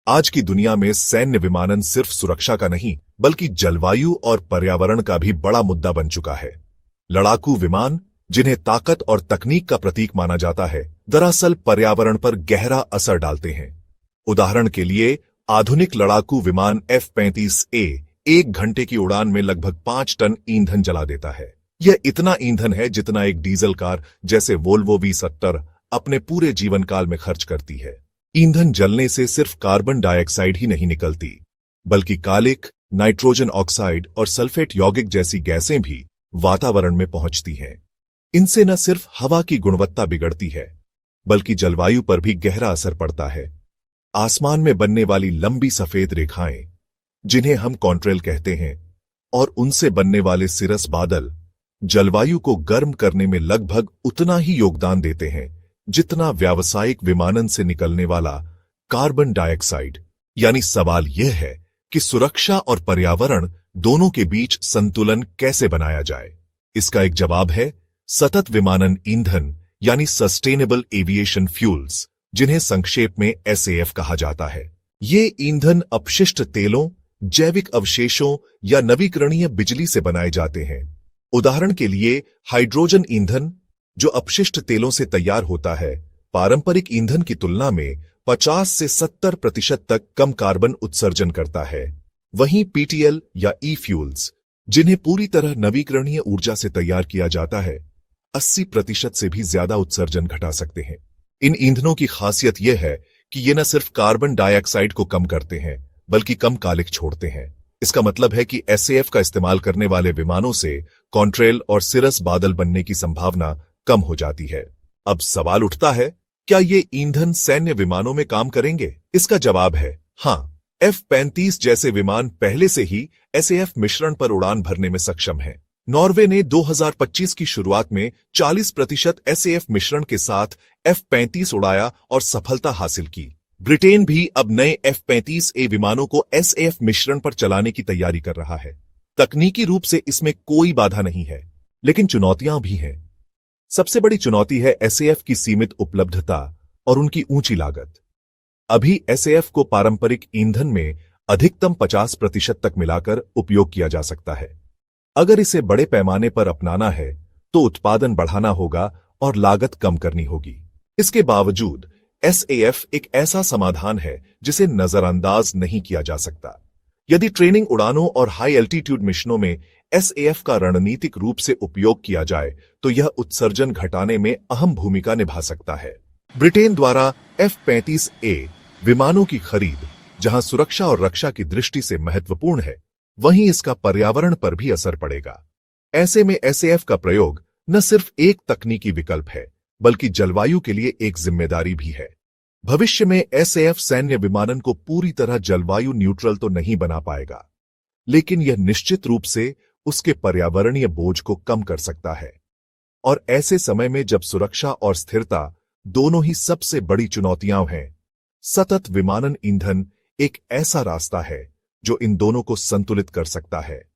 आज की दुनिया में सैन्य विमानन सिर्फ सुरक्षा का नहीं बल्कि जलवायु और पर्यावरण का भी बड़ा मुद्दा बन चुका है। लड़ाकू विमान, जिन्हें ताकत और तकनीक का प्रतीक माना जाता है, दरअसल पर्यावरण पर गहरा असर डालते हैं। उदाहरण के लिए, आधुनिक लड़ाकू विमान F-35A 1 घंटे की उड़ान में लगभग 5 टन ईंधन जला देता है। यह इतना ईंधन है जितना एक डीजल कार जैसे वोल्वो V70 अपने पूरे जीवन काल में खर्च करती है। ईंधन जलने से सिर्फ कार्बन डाइऑक्साइड ही नहीं निकलती, बल्कि कालिक, नाइट्रोजन ऑक्साइड और सल्फेट यौगिक जैसी गैसें भी वातावरण में पहुंचती हैं। इनसे न सिर्फ हवा की गुणवत्ता बिगड़ती है, बल्कि जलवायु पर भी गहरा असर पड़ता है। आसमान में बनने वाली लंबी सफेद रेखाएं, जिन्हें हम कॉन्ट्रेल कहते हैं, और उनसे बनने वाले सिरस बादल जलवायु को गर्म करने में लगभग उतना ही योगदान देते हैं जितना व्यावसायिक विमानन से निकलने वाला कार्बन डाइऑक्साइड। यानी सवाल यह है कि सुरक्षा और पर्यावरण दोनों के बीच संतुलन कैसे बनाया जाए। इसका एक जवाब है सतत विमानन ईंधन, यानी सस्टेनेबल एविएशन फ्यूल्स, जिन्हें संक्षेप में SAF कहा जाता है। ये ईंधन अपशिष्ट तेलों, जैविक अवशेषों या नवीकरणीय बिजली से बनाए जाते हैं। उदाहरण के लिए, हाइड्रोजन ईंधन, जो अपशिष्ट तेलों से तैयार होता है, पारंपरिक ईंधन की तुलना में 50 से 70% तक कम कार्बन उत्सर्जन करता है। वहीं PTL या ई-फ्यूल्स, जिन्हें पूरी तरह नवीकरणीय ऊर्जा से तैयार किया जाता है, 80% से भी ज्यादा उत्सर्जन घटा सकते हैं। इन ईंधनों की खासियत यह है कि ये न सिर्फ कार्बन डाइऑक्साइड को कम करते हैं, बल्कि कम कालिक छोड़ते हैं। इसका मतलब है कि SAF का इस्तेमाल करने वाले विमानों से कॉन्ट्रेल और सिरस बादल बनने की संभावना कम हो जाती है। अब सवाल उठता है, क्या ये ईंधन सैन्य विमानों में काम करेंगे? इसका जवाब है हाँ। F-35 जैसे विमान पहले से ही SAF मिश्रण पर उड़ान भरने में सक्षम हैं। नॉर्वे ने 2025 की शुरुआत में 40% SAF मिश्रण के साथ F-35 उड़ाया और सफलता हासिल की। ब्रिटेन भी अब नए F-35A विमानों को SAF मिश्रण पर चलाने की तैयारी कर रहा है। तकनीकी रूप से इसमें कोई बाधा नहीं है, लेकिन चुनौतियां भी हैं। सबसे बड़ी चुनौती है SAF की सीमित उपलब्धता और उनकी ऊंची लागत। अभी SAF को पारंपरिक ईंधन में अधिकतम 50% तक मिलाकर उपयोग किया जा सकता है। अगर इसे बड़े पैमाने पर अपनाना है तो उत्पादन बढ़ाना होगा और लागत कम करनी होगी। इसके बावजूद SAF एक ऐसा समाधान है जिसे नजरअंदाज नहीं किया जा सकता। यदि ट्रेनिंग उड़ानों और हाई एल्टीट्यूड मिशनों में SAF का रणनीतिक रूप से उपयोग किया जाए तो यह उत्सर्जन घटाने में अहम भूमिका निभा सकता है। ब्रिटेन द्वारा F-35A विमानों की खरीद जहां सुरक्षा और रक्षा की दृष्टि से महत्वपूर्ण है, वहीं इसका पर्यावरण पर भी असर पड़ेगा। ऐसे में SAF का प्रयोग न सिर्फ एक तकनीकी विकल्प है, बल्कि जलवायु के लिए एक जिम्मेदारी भी है। भविष्य में SAF सैन्य विमानन को पूरी तरह जलवायु न्यूट्रल तो नहीं बना पाएगा, लेकिन यह निश्चित रूप से उसके पर्यावरणीय बोझ को कम कर सकता है। और ऐसे समय में जब सुरक्षा और स्थिरता दोनों ही सबसे बड़ी चुनौतियां हैं, सतत विमानन ईंधन एक ऐसा रास्ता है जो इन दोनों को संतुलित कर सकता है।